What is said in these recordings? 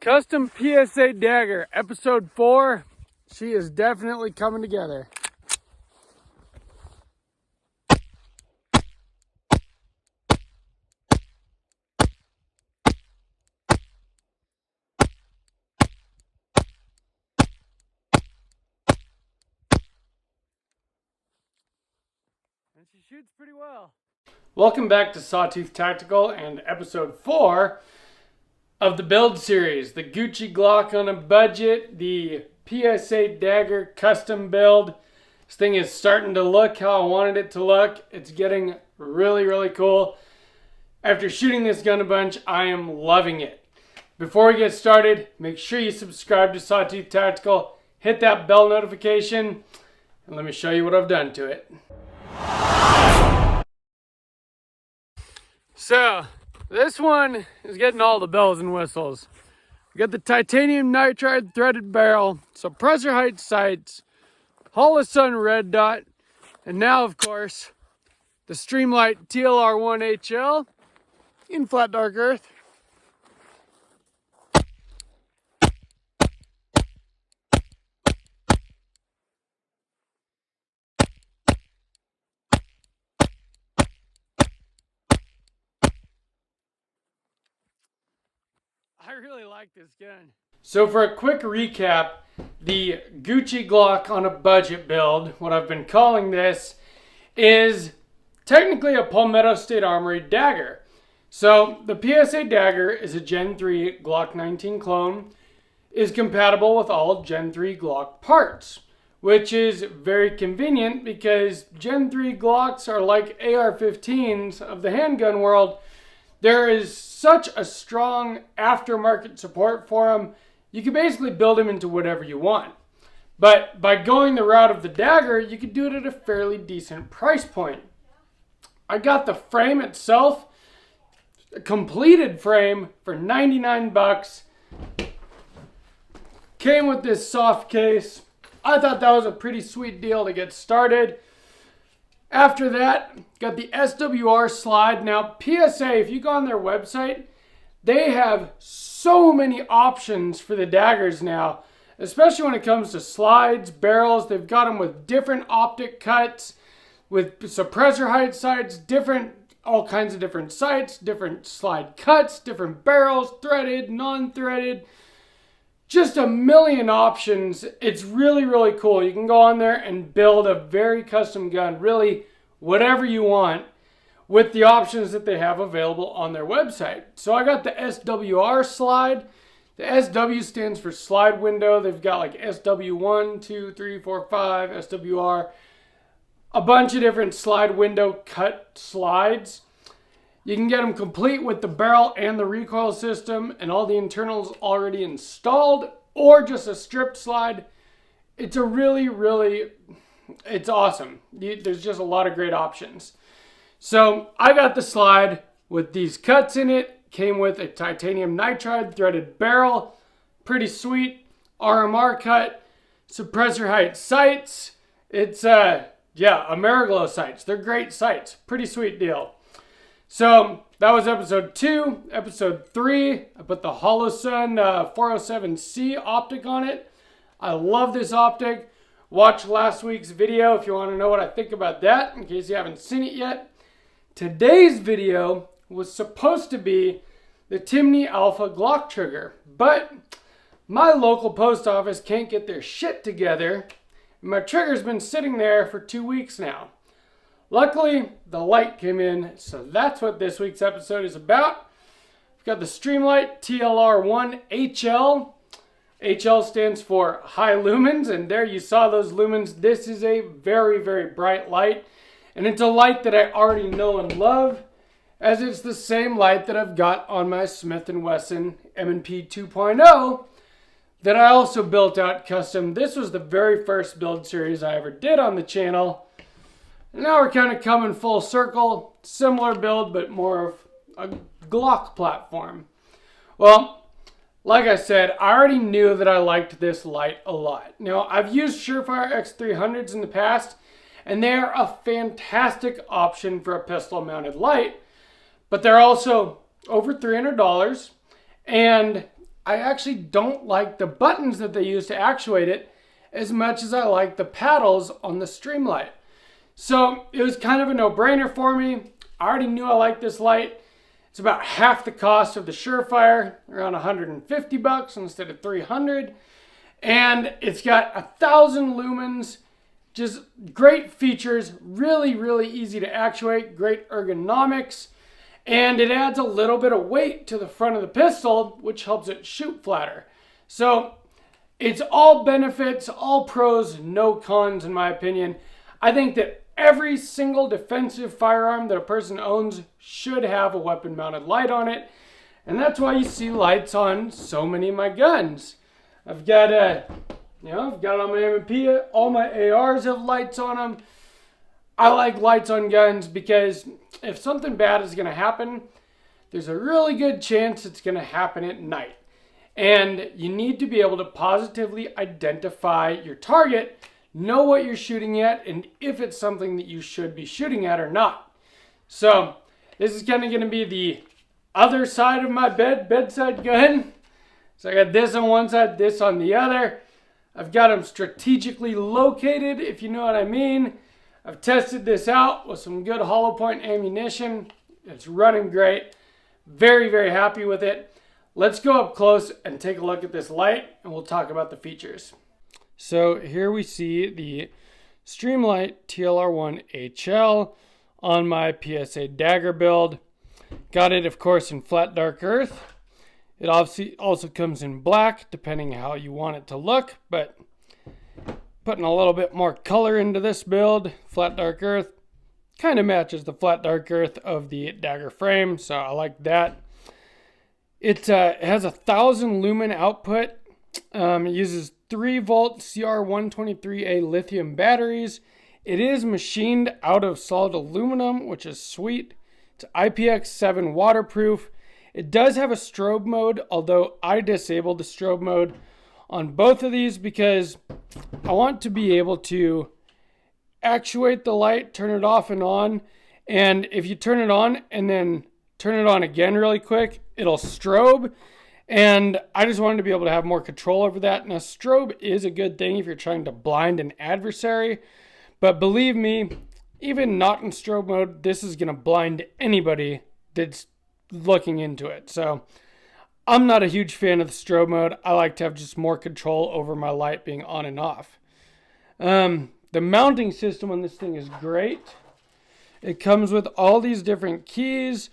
Custom PSA Dagger, episode 4. She is definitely coming together. And she shoots pretty well. Welcome back to Sawtooth Tactical and episode 4 of the build series. The Gucci Glock on a budget, the PSA Dagger custom build. This thing is starting to look how I wanted it to look. It's getting really cool. After shooting this gun a bunch, I am loving it. Before we get started, make sure you subscribe to Sawtooth Tactical. Hit that bell notification, and let me show you what I've done to it. So, this one is getting all the bells and whistles. We got the titanium nitride threaded barrel, suppressor height sights, Holosun red dot, and now, of course, the Streamlight TLR-1 HL in flat dark earth. I really like this gun. So for a quick recap, the Gucci Glock on a budget build, what I've been calling this, is technically a Palmetto State Armory Dagger. So the PSA Dagger is a Gen 3 Glock 19 clone, is compatible with all Gen 3 Glock parts, which is very convenient because Gen 3 Glocks are like AR-15s of the handgun world. There is such a strong aftermarket support for them. You can basically build them into whatever you want. But by going the route of the Dagger, you can do it at a fairly decent price point. I got the frame itself, a completed frame, for 99 bucks. Came with this soft case. I thought that was a pretty sweet deal to get started. After that, got the SWR slide. Now, PSA, if you go on their website, they have so many options for the daggers now, especially when it comes to slides, barrels. They've got them with different optic cuts, with suppressor height sights, all kinds of different sights, different slide cuts, different barrels, threaded, non-threaded. Just a million options. It's really cool. You can go on there and build a very custom gun, really whatever you want, with the options that they have available on their website. So I got the SWR slide. The SW stands for slide window. They've got like SW1, 2, 3, 4, 5, SWR. A bunch of different slide window cut slides. You can get them complete with the barrel and the recoil system and all the internals already installed, or just a stripped slide. It's a it's awesome. There's just a lot of great options. So I got the slide with these cuts in it. Came with a titanium nitride threaded barrel. Pretty sweet. RMR cut. Suppressor height sights. It's, Ameriglow sights. They're great sights. Pretty sweet deal. So that was episode 2. Episode 3, I put the Holosun 407C optic on it. I love this optic. Watch last week's video if you want to know what I think about that, in case you haven't seen it yet. Today's video was supposed to be the Timney Alpha Glock trigger, but my local post office can't get their shit together. My trigger's been sitting there for 2 weeks now. Luckily, the light came in, so that's what this week's episode is about. We've got the Streamlight TLR-1 HL. HL stands for high lumens, and there you saw those lumens. This is a very bright light, and it's a light that I already know and love, as it's the same light that I've got on my Smith & Wesson M&P 2.0 that I also built out custom. This was the very first build series I ever did on the channel. Now we're kind of coming full circle. Similar build, but more of a Glock platform. Well, like I said, I already knew that I liked this light a lot. Now, I've used Surefire X300s in the past, and they are a fantastic option for a pistol-mounted light, but they're also over $300, and I actually don't like the buttons that they use to actuate it as much as I like the paddles on the Streamlight. So it was kind of a no-brainer for me. I already knew I liked this light. It's about half the cost of the Surefire, around 150 bucks instead of 300. And it's got 1,000 lumens, just great features, really, really easy to actuate, great ergonomics. And it adds a little bit of weight to the front of the pistol, which helps it shoot flatter. So it's all benefits, all pros, no cons in my opinion. I think that every single defensive firearm that a person owns should have a weapon mounted light on it. And that's why you see lights on so many of my guns. I've got I've got on my M&P, all my ARs have lights on them. I like lights on guns because if something bad is going to happen, there's a really good chance it's going to happen at night. And you need to be able to positively identify your target, know what you're shooting at, and if it's something that you should be shooting at or not. So this is kind of going to be the other side of my bedside gun. So I got this on one side, this on the other. I've got them strategically located, if you know what I mean. I've tested this out with some good hollow point ammunition. It's running great. Very, very happy with it. Let's go up close and take a look at this light, and we'll talk about the features. So here we see the Streamlight TLR-1 HL on my PSA Dagger build. Got it, of course, in flat dark earth. It obviously also comes in black, depending how you want it to look, but putting a little bit more color into this build, flat dark earth, kind of matches the flat dark earth of the Dagger frame, so I like that. It has 1,000 lumen output. It uses 3 volt CR123A lithium batteries. It is machined out of solid aluminum, which is sweet. It's IPX7 waterproof. It does have a strobe mode, although I disabled the strobe mode on both of these because I want to be able to actuate the light, turn it off and on. And if you turn it on and then turn it on again really quick, it'll strobe. And I just wanted to be able to have more control over that. Now, strobe is a good thing if you're trying to blind an adversary. But believe me, even not in strobe mode, this is going to blind anybody that's looking into it. So I'm not a huge fan of the strobe mode. I like to have just more control over my light being on and off. The mounting system on this thing is great. It comes with all these different keys,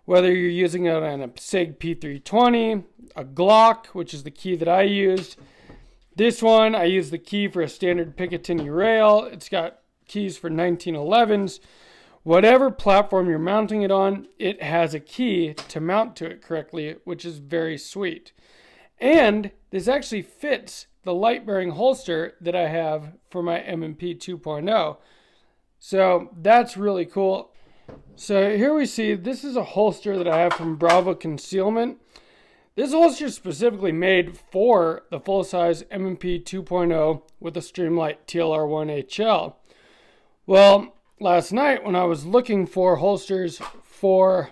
whether you're using it on a SIG P320, a Glock, which is the key that I used. This one, I use the key for a standard Picatinny rail. It's got keys for 1911s. Whatever platform you're mounting it on, it has a key to mount to it correctly, which is very sweet. And this actually fits the light-bearing holster that I have for my M&P 2.0. So that's really cool. So here we see, this is a holster that I have from Bravo Concealment. This holster is specifically made for the full-size M&P 2.0 with a Streamlight TLR-1 HL. Well, last night when I was looking for holsters for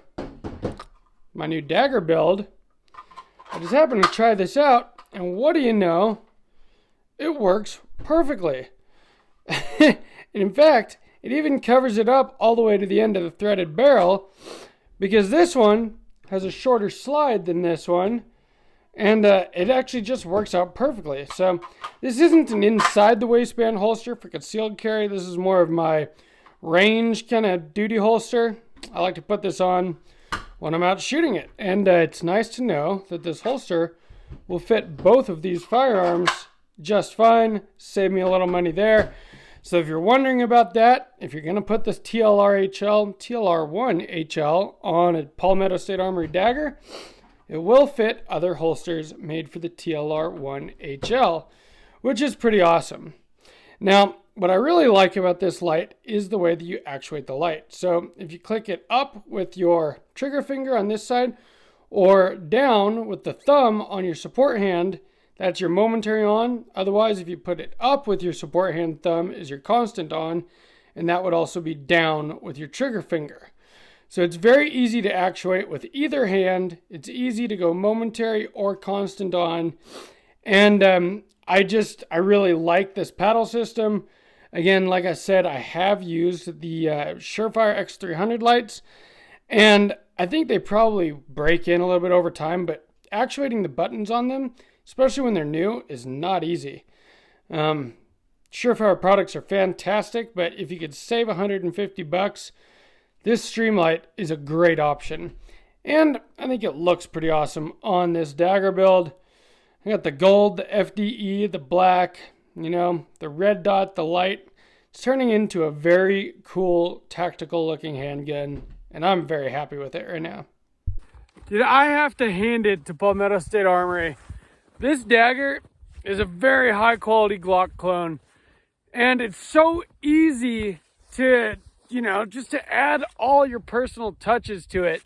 my new Dagger build, I just happened to try this out, and what do you know? It works perfectly. And in fact, it even covers it up all the way to the end of the threaded barrel, because this one has a shorter slide than this one, and it actually just works out perfectly. So this isn't an inside the waistband holster for concealed carry. This is more of my range kind of duty holster. I like to put this on when I'm out shooting it, and it's nice to know that this holster will fit both of these firearms just fine. Save me a little money there. So if you're wondering about that, if you're going to put this TLR-1 HL on a Palmetto State Armory Dagger, it will fit other holsters made for the TLR-1 HL, which is pretty awesome. Now, what I really like about this light is the way that you actuate the light. So if you click it up with your trigger finger on this side, or down with the thumb on your support hand, that's your momentary on. Otherwise, if you put it up with your support hand thumb is your constant on, and that would also be down with your trigger finger. So it's very easy to actuate with either hand. It's easy to go momentary or constant on. And I really like this paddle system. Again, like I said, I have used the Surefire X300 lights, and I think they probably break in a little bit over time, but actuating the buttons on them, especially when they're new, is not easy. Surefire products are fantastic, but if you could save $150, this Streamlight is a great option. And I think it looks pretty awesome on this Dagger build. I got the gold, the FDE, the black, the red dot, the light. It's turning into a very cool tactical looking handgun, and I'm very happy with it right now. Dude, I have to hand it to Palmetto State Armory. This Dagger is a very high quality Glock clone, and it's so easy to, just to add all your personal touches to it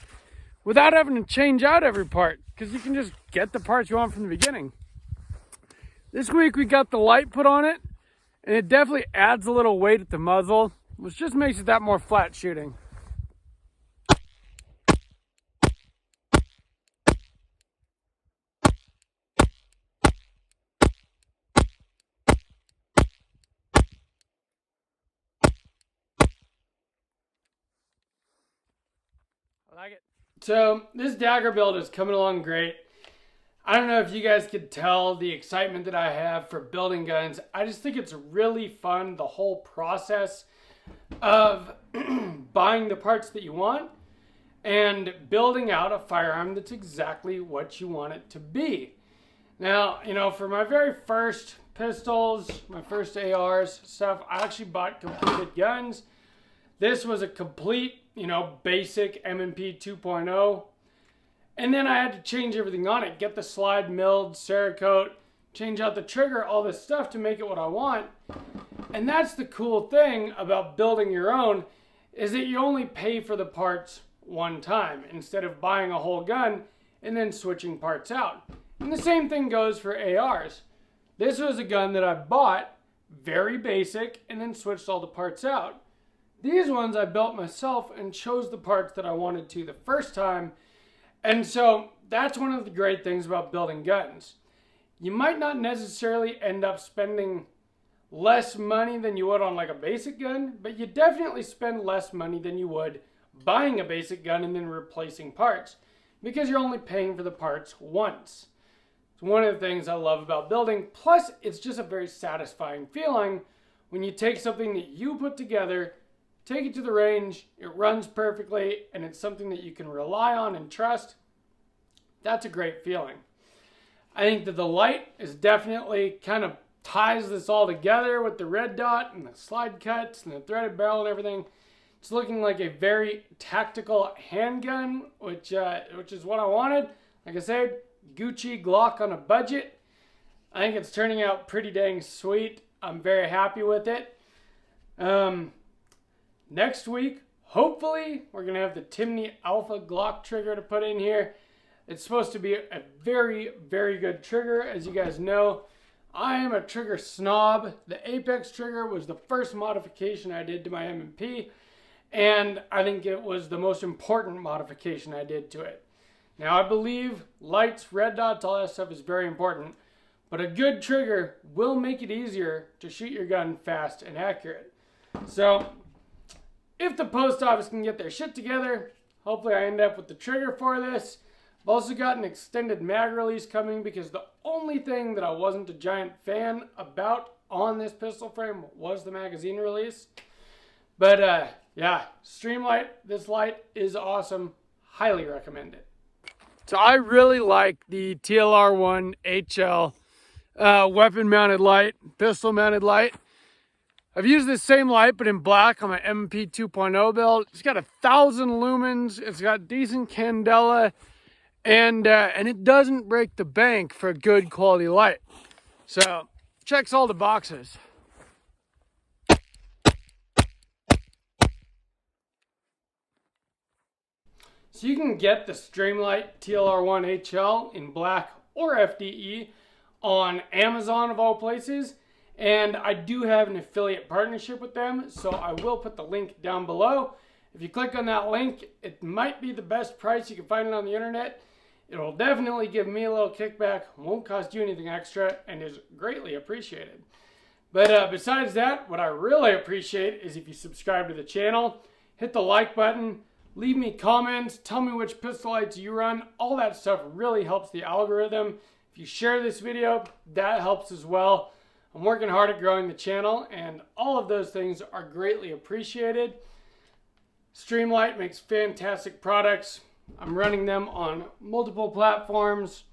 without having to change out every part, because you can just get the parts you want from the beginning. This week we got the light put on it, and it definitely adds a little weight at the muzzle, which just makes it that more flat shooting. I like it. So this Dagger build is coming along great. I don't know if you guys could tell the excitement that I have for building guns. I just think it's really fun, the whole process of buying the parts that you want and building out a firearm that's exactly what you want it to be. Now, for my very first pistols, my first ARs stuff, I actually bought completed guns. This was a complete, basic M&P 2.0. And then I had to change everything on it, get the slide milled, Cerakote, change out the trigger, all this stuff to make it what I want. And that's the cool thing about building your own, is that you only pay for the parts one time instead of buying a whole gun and then switching parts out. And the same thing goes for ARs. This was a gun that I bought, very basic, and then switched all the parts out. These ones I built myself and chose the parts that I wanted to the first time. And so that's one of the great things about building guns. You might not necessarily end up spending less money than you would on like a basic gun, but you definitely spend less money than you would buying a basic gun and then replacing parts, because you're only paying for the parts once. It's one of the things I love about building. Plus, it's just a very satisfying feeling when you take something that you put together, take it to the range, it runs perfectly, and it's something that you can rely on and trust. That's a great feeling. I think that the light is definitely kind of ties this all together with the red dot and the slide cuts and the threaded barrel and everything. It's looking like a very tactical handgun, which is what I wanted. Like I said, Gucci Glock on a budget. I think it's turning out pretty dang sweet. I'm very happy with it. Next week, hopefully, we're going to have the Timney Alpha Glock trigger to put in here. It's supposed to be a very, very good trigger. As you guys know, I am a trigger snob. The Apex trigger was the first modification I did to my M&P, and I think it was the most important modification I did to it. Now, I believe lights, red dots, all that stuff is very important, but a good trigger will make it easier to shoot your gun fast and accurate. So, if the post office can get their shit together, hopefully I end up with the trigger for this. I've also got an extended mag release coming, because the only thing that I wasn't a giant fan about on this pistol frame was the magazine release. But yeah, Streamlight, this light is awesome. Highly recommend it. So I really like the TLR-1 HL weapon mounted light, pistol mounted light. I've used this same light, but in black on my MP 2.0 build. It's got 1,000 lumens. It's got decent candela, and it doesn't break the bank for a good quality light. So, checks all the boxes. So you can get the Streamlight TLR-1 HL in black or FDE on Amazon of all places. And I do have an affiliate partnership with them, so I will put the link down below. If you click on that link, it might be the best price you can find it on the internet. It will definitely give me a little kickback, won't cost you anything extra, and is greatly appreciated. But besides that, what I really appreciate is if you subscribe to the channel, hit the like button, leave me comments, tell me which pistolites you run. All that stuff really helps the algorithm. If you share this video, that helps as well. I'm working hard at growing the channel, and all of those things are greatly appreciated. Streamlight makes fantastic products. I'm running them on multiple platforms.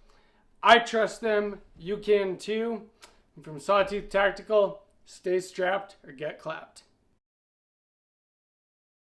I trust them. You can too. From Sawtooth Tactical, stay strapped or get clapped.